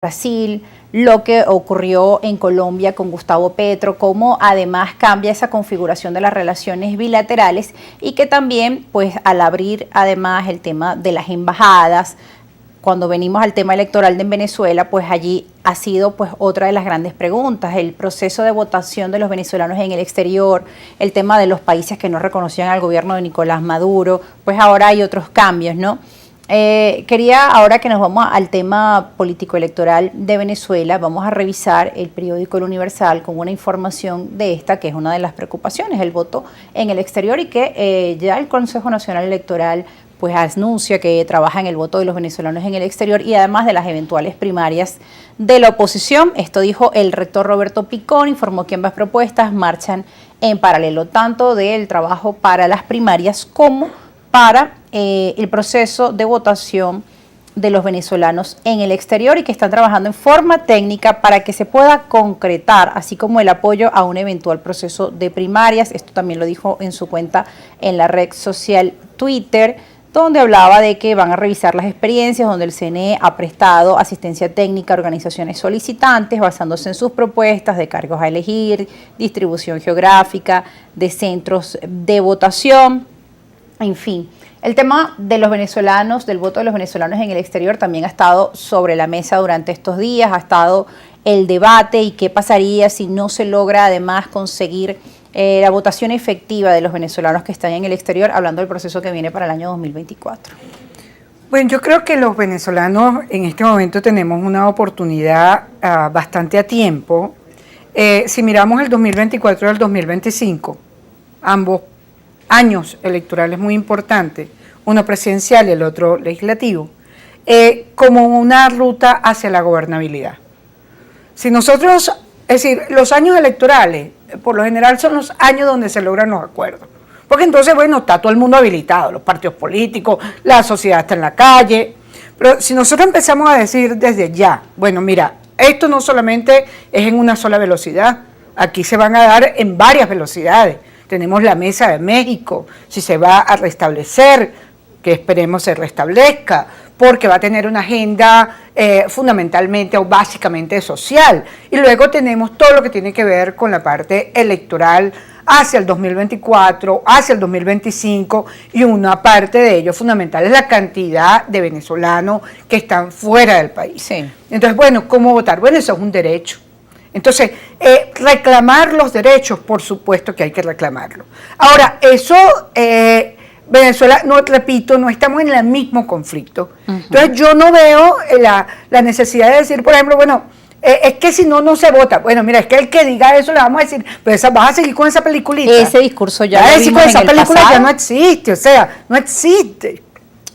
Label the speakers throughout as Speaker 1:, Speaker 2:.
Speaker 1: Brasil, lo que ocurrió en Colombia con Gustavo Petro, cómo además cambia esa configuración de las relaciones bilaterales y que también, pues al abrir además el tema de las embajadas, cuando venimos al tema electoral de Venezuela, pues allí ha sido pues otra de las grandes preguntas, el proceso de votación de los venezolanos en el exterior, el tema de los países que no reconocían al gobierno de Nicolás Maduro, pues ahora hay otros cambios, ¿no? Quería, ahora que nos vamos al tema político-electoral de Venezuela, vamos a revisar el periódico El Universal con una información de esta, que es una de las preocupaciones, el voto en el exterior, y que ya el Consejo Nacional Electoral pues anuncia que trabaja en el voto de los venezolanos en el exterior y además de las eventuales primarias de la oposición. Esto dijo el rector Roberto Picón, informó que ambas propuestas marchan en paralelo, tanto del trabajo para las primarias como para el proceso de votación de los venezolanos en el exterior, y que están trabajando en forma técnica para que se pueda concretar, así como el apoyo a un eventual proceso de primarias. Esto también lo dijo en su cuenta en la red social Twitter, donde hablaba de que van a revisar las experiencias donde el CNE ha prestado asistencia técnica a organizaciones solicitantes basándose en sus propuestas de cargos a elegir, distribución geográfica, de centros de votación. En fin, el tema de los venezolanos, del voto de los venezolanos en el exterior también ha estado sobre la mesa durante estos días, ha estado el debate y qué pasaría si no se logra además conseguir la votación efectiva de los venezolanos que están en el exterior, hablando del proceso que viene para el año 2024.
Speaker 2: Bueno, yo creo que los venezolanos en este momento tenemos una oportunidad bastante a tiempo. Si miramos el 2024 y el 2025, ambos años electorales muy importantes, uno presidencial y el otro legislativo, como una ruta hacia la gobernabilidad. Si nosotros, es decir, los años electorales, por lo general son los años donde se logran los acuerdos, porque entonces, bueno, está todo el mundo habilitado, los partidos políticos, la sociedad está en la calle, pero si nosotros empezamos a decir desde ya, bueno, mira, esto no solamente es en una sola velocidad, aquí se van a dar en varias velocidades. Tenemos la Mesa de México, si se va a restablecer, que esperemos se restablezca, porque va a tener una agenda fundamentalmente o básicamente social. Y luego tenemos todo lo que tiene que ver con la parte electoral hacia el 2024, hacia el 2025, y una parte de ello fundamental es la cantidad de venezolanos que están fuera del país. Sí. Entonces, bueno, ¿cómo votar? Bueno, eso es un derecho. Entonces, reclamar los derechos, por supuesto que hay que reclamarlo. Ahora, eso, Venezuela, no, repito, no estamos en el mismo conflicto. Entonces, yo no veo la necesidad de decir, por ejemplo, bueno, es que si no, no se vota. Bueno, mira, es que el que diga eso le vamos a decir, pero vas a seguir con esa peliculita.
Speaker 1: Ese discurso ya lo vimos
Speaker 2: con esa
Speaker 1: en el
Speaker 2: película
Speaker 1: pasado.
Speaker 2: ya no existe, o sea, no existe.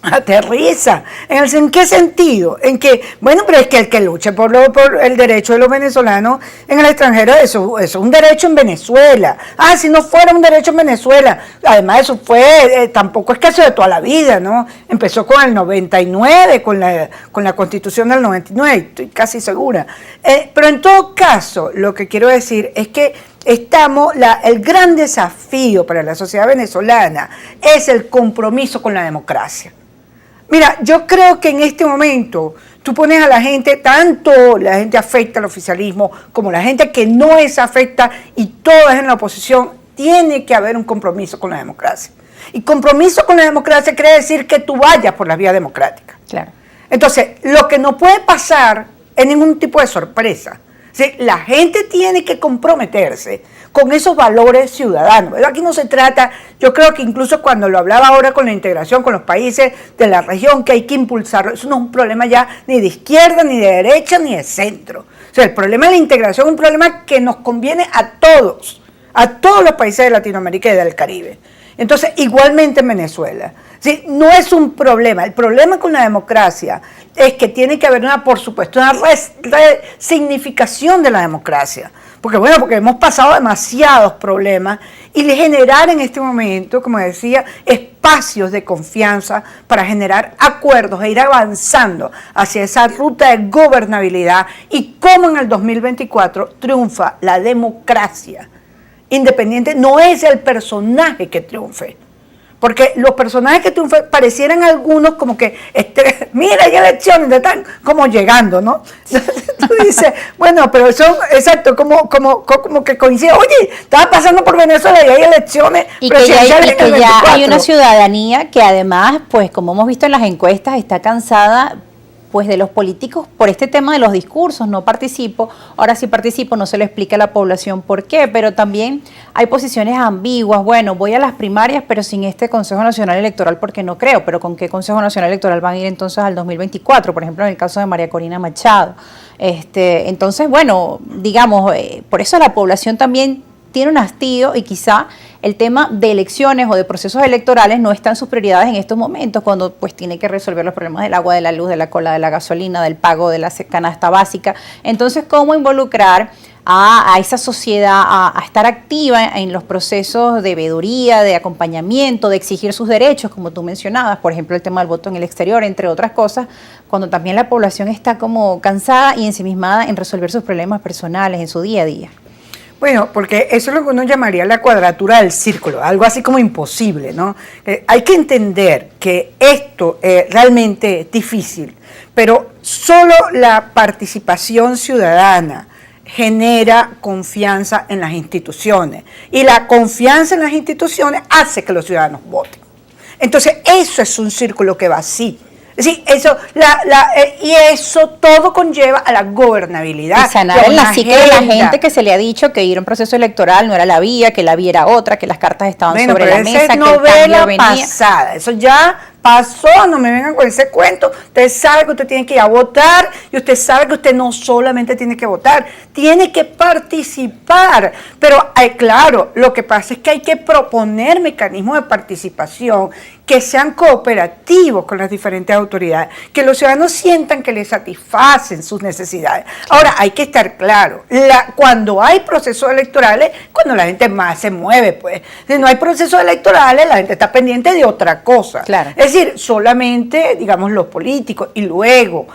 Speaker 2: Aterriza. ¿En qué sentido? En que, bueno, pero es que el que luche por el derecho de los venezolanos en el extranjero, eso es un derecho en Venezuela. Ah, si no fuera un derecho en Venezuela. Además, eso fue, tampoco es que eso de toda la vida, ¿no? Empezó con el 99, con la Constitución del 99, estoy casi segura. Pero en todo caso, lo que quiero decir es que el gran desafío para la sociedad venezolana es el compromiso con la democracia. Mira, yo creo que en este momento tú pones a la gente, tanto la gente afecta al oficialismo como la gente que no es afecta y todas en la oposición, tiene que haber un compromiso con la democracia. Y compromiso con la democracia quiere decir que tú vayas por la vía democrática. Claro. Entonces, lo que no puede pasar es ningún tipo de sorpresa. ¿Sí? La gente tiene que comprometerse con esos valores ciudadanos. Pero aquí no se trata, yo creo que incluso cuando lo hablaba ahora con la integración con los países de la región, que hay que impulsarlo, eso no es un problema ya ni de izquierda, ni de derecha, ni de centro. O sea, el problema de la integración es un problema que nos conviene a todos los países de Latinoamérica y del Caribe. Entonces, igualmente en Venezuela. ¿Sí? No es un problema. El problema con la democracia es que tiene que haber por supuesto, una resignificación de la democracia. Porque hemos pasado demasiados problemas y generar en este momento, como decía, espacios de confianza para generar acuerdos e ir avanzando hacia esa ruta de gobernabilidad y cómo en el 2024 triunfa la democracia independiente. No es el personaje que triunfe. porque los personajes que parecieran algunos como que, mira, hay elecciones, están como llegando, ¿no? Tú dices, bueno, pero eso, exacto, como que coincide, oye, estaba pasando por Venezuela y hay elecciones
Speaker 1: y que ya hay una ciudadanía que además, pues como hemos visto en las encuestas, está cansada pues de los políticos por este tema de los discursos. No participo, ahora sí participo, no se le explica a la población por qué, pero también hay posiciones ambiguas. Bueno, voy a las primarias, pero sin este Consejo Nacional Electoral porque no creo, pero ¿con qué Consejo Nacional Electoral van a ir entonces al 2024? Por ejemplo, en el caso de María Corina Machado. Entonces, bueno, digamos, por eso la población también tiene un hastío y quizá el tema de elecciones o de procesos electorales no está en sus prioridades en estos momentos, cuando pues tiene que resolver los problemas del agua, de la luz, de la cola, de la gasolina, del pago de la canasta básica. Entonces, ¿cómo involucrar a esa sociedad a estar activa en los procesos de veeduría, de acompañamiento, de exigir sus derechos, como tú mencionabas, por ejemplo, el tema del voto en el exterior, entre otras cosas, cuando también la población está como cansada y ensimismada en resolver sus problemas personales en su día a día?
Speaker 2: Bueno, porque eso es lo que uno llamaría la cuadratura del círculo, algo así como imposible, ¿no? Hay que entender que esto realmente es difícil, pero solo la participación ciudadana genera confianza en las instituciones, y la confianza en las instituciones hace que los ciudadanos voten. Entonces, eso es un círculo que va así. Sí, eso, y eso todo conlleva a la gobernabilidad.
Speaker 1: Y sanar en la psique de la gente que se le ha dicho que ir a un proceso electoral no era la vía, que la vía era otra, que las cartas estaban sobre la mesa, que el cambio venía.
Speaker 2: Pasada, eso ya pasó, no me vengan con ese cuento. Usted sabe que usted tiene que ir a votar y usted sabe que usted no solamente tiene que votar, tiene que participar. Pero claro, lo que pasa es que hay que proponer mecanismos de participación que sean cooperativos con las diferentes autoridades, que los ciudadanos sientan que les satisfacen sus necesidades. Ahora, hay que estar claro, cuando hay procesos electorales, cuando la gente más se mueve, pues. Si no hay procesos electorales, la gente está pendiente de otra cosa.
Speaker 1: Claro.
Speaker 2: Es decir, solamente, digamos, los políticos. Y luego,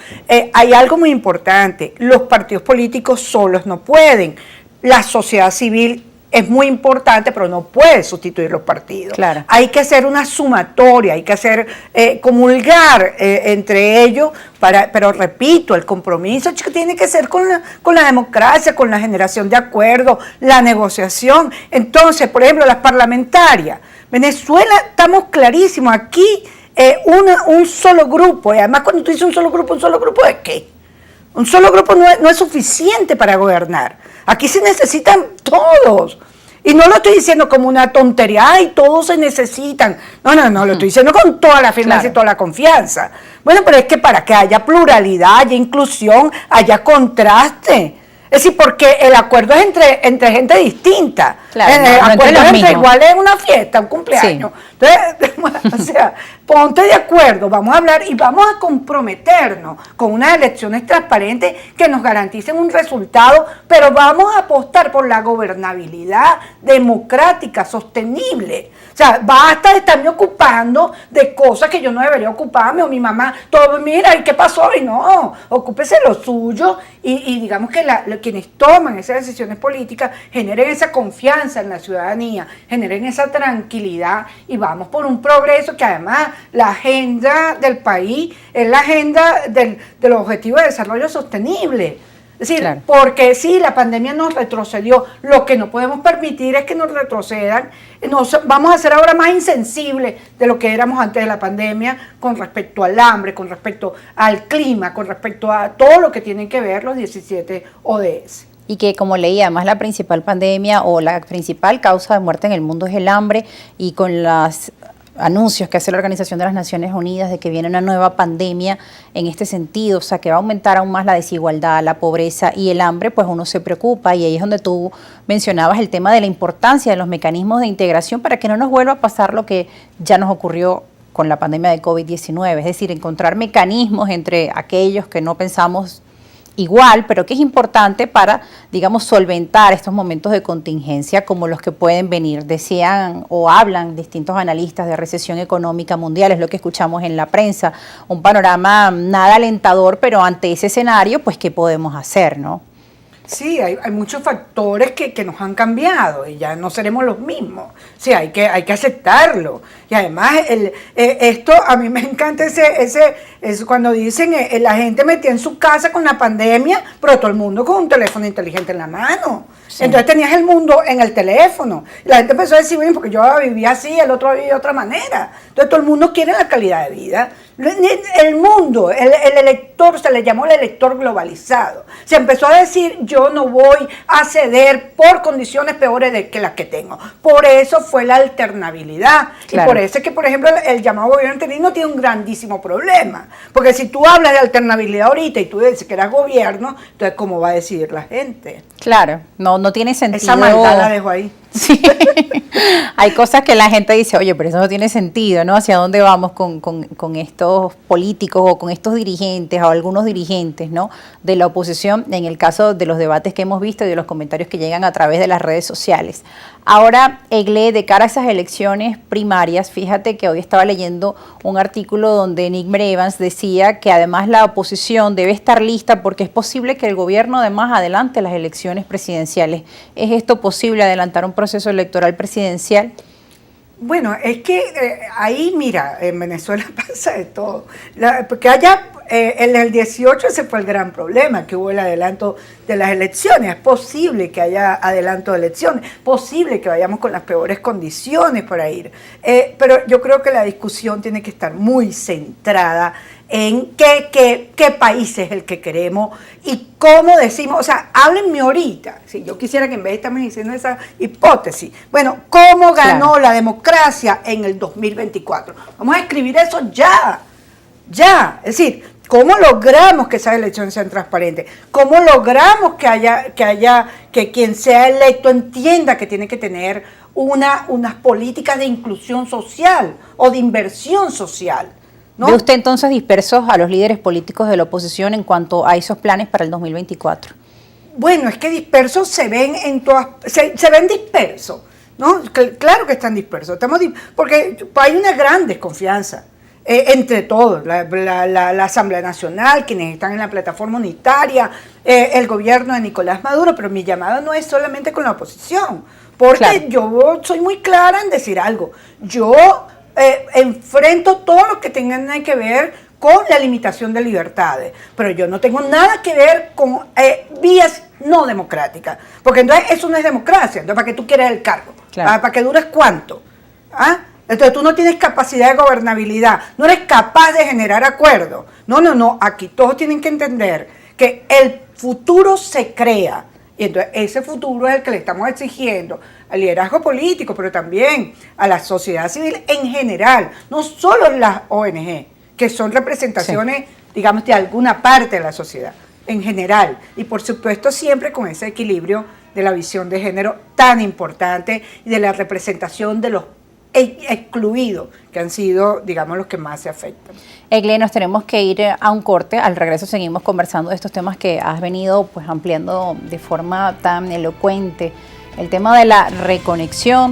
Speaker 2: hay algo muy importante, los partidos políticos solos no pueden. La sociedad civil es muy importante, pero no puede sustituir los partidos.
Speaker 1: Claro.
Speaker 2: Hay que hacer una sumatoria, hay que hacer comulgar entre ellos, pero repito, el compromiso tiene que ser con la democracia, con la generación de acuerdos, la negociación. Entonces, por ejemplo, las parlamentarias. Venezuela, estamos clarísimos, aquí un solo grupo, y además cuando tú dices un solo grupo ¿de qué? Un solo grupo no es suficiente para gobernar. Aquí se necesitan todos. Y no lo estoy diciendo como una tontería, ay, todos se necesitan. No, lo estoy diciendo con toda la firmeza y toda la confianza. Bueno, pero es que para que haya pluralidad, haya inclusión, haya contraste. Es decir, porque el acuerdo es entre gente distinta.
Speaker 1: Claro,
Speaker 2: el acuerdo entre iguales es una fiesta, un cumpleaños. Sí. Entonces, o sea, ponte de acuerdo, vamos a hablar y vamos a comprometernos con unas elecciones transparentes que nos garanticen un resultado, pero vamos a apostar por la gobernabilidad democrática, sostenible. O sea, basta de estarme ocupando de cosas que yo no debería ocuparme, o mi mamá, todo, mira, ¿y qué pasó? Y no, ocúpese de lo suyo y digamos que quienes toman esas decisiones políticas generen esa confianza en la ciudadanía, generen esa tranquilidad y vamos por un progreso que además la agenda del país es la agenda de los objetivos de desarrollo sostenible. Es decir, claro, porque sí, la pandemia nos retrocedió, lo que no podemos permitir es que nos retrocedan, vamos a ser ahora más insensibles de lo que éramos antes de la pandemia con respecto al hambre, con respecto al clima, con respecto a todo lo que tienen que ver los 17 ODS.
Speaker 1: Y que, como leía, además la principal pandemia o la principal causa de muerte en el mundo es el hambre, y con los anuncios que hace la Organización de las Naciones Unidas de que viene una nueva pandemia en este sentido, o sea, que va a aumentar aún más la desigualdad, la pobreza y el hambre, pues uno se preocupa, y ahí es donde tú mencionabas el tema de la importancia de los mecanismos de integración para que no nos vuelva a pasar lo que ya nos ocurrió con la pandemia de COVID-19, es decir, encontrar mecanismos entre aquellos que no pensamos igual, pero que es importante para, digamos, solventar estos momentos de contingencia como los que pueden venir. Decían o hablan distintos analistas de recesión económica mundial, es lo que escuchamos en la prensa, un panorama nada alentador, pero ante ese escenario, pues, ¿qué podemos hacer, no?
Speaker 2: Sí, hay muchos factores que nos han cambiado y ya no seremos los mismos. Sí, hay que aceptarlo. Y además, esto a mí me encanta ese cuando dicen la gente metía en su casa con la pandemia, pero todo el mundo con un teléfono inteligente en la mano. Sí. Entonces tenías el mundo en el teléfono. Y la gente empezó a decir, bueno, porque yo vivía así, el otro vivía de otra manera. Entonces todo el mundo quiere la calidad de vida. El mundo, el elector, se le llamó el elector globalizado. Se empezó a decir, yo no voy a ceder por condiciones peores que las que tengo. Por eso fue la alternabilidad. Claro. Y por eso es que, por ejemplo, el llamado gobierno interino tiene un grandísimo problema. Porque si tú hablas de alternabilidad ahorita y tú dices que eras gobierno, entonces ¿cómo va a decidir la gente?
Speaker 1: Claro, no tiene sentido.
Speaker 2: Esa maldad la dejo ahí.
Speaker 1: Sí, hay cosas que la gente dice, oye, pero eso no tiene sentido, ¿no? ¿Hacia dónde vamos con estos políticos o con estos dirigentes o algunos dirigentes, ¿no? De la oposición, en el caso de los debates que hemos visto y de los comentarios que llegan a través de las redes sociales. Ahora, Egle, de cara a esas elecciones primarias, fíjate que hoy estaba leyendo un artículo donde Nick Evans decía que además la oposición debe estar lista porque es posible que el gobierno además adelante las elecciones presidenciales. ¿Es esto posible, adelantar un proceso electoral presidencial?
Speaker 2: Bueno, es que ahí, mira, en Venezuela pasa de todo. Porque allá, en el 18 ese fue el gran problema, que hubo el adelanto de las elecciones. Es posible que haya adelanto de elecciones, posible que vayamos con las peores condiciones para ir. Pero yo creo que la discusión tiene que estar muy centrada en qué país es el que queremos y cómo decimos, o sea, háblenme ahorita, si yo quisiera que en vez de estarme diciendo esa hipótesis, bueno, ¿cómo ganó la democracia en el 2024? Vamos a escribir eso ya, es decir, ¿cómo logramos que esas elecciones sean transparentes? ¿Cómo logramos que quien sea electo entienda que tiene que tener unas políticas de inclusión social o de inversión social? ¿No?
Speaker 1: ¿Ve usted entonces dispersos a los líderes políticos de la oposición en cuanto a esos planes para el 2024?
Speaker 2: Bueno, es que dispersos se ven en todas, se ven dispersos, ¿no? Claro que están dispersos, porque hay una gran desconfianza entre todos, la Asamblea Nacional, quienes están en la plataforma unitaria, el gobierno de Nicolás Maduro, pero mi llamada no es solamente con la oposición, porque yo soy muy clara en decir algo, yo enfrento todo lo que tengan que ver con la limitación de libertades, pero yo no tengo nada que ver con vías no democráticas, porque entonces eso no es democracia, entonces ¿para qué tú quieres el cargo? ¿Para que dures cuánto? ¿Ah? Entonces tú no tienes capacidad de gobernabilidad, no eres capaz de generar acuerdos. No, aquí todos tienen que entender que el futuro se crea, y entonces ese futuro es el que le estamos exigiendo al liderazgo político, pero también a la sociedad civil en general, no solo las ONG, que son representaciones, digamos, de alguna parte de la sociedad, en general. Y por supuesto siempre con ese equilibrio de la visión de género tan importante y de la representación de los excluidos, que han sido, digamos, los que más se afectan.
Speaker 1: Egle, nos tenemos que ir a un corte. Al regreso seguimos conversando de estos temas que has venido pues ampliando de forma tan elocuente. El tema de la reconexión.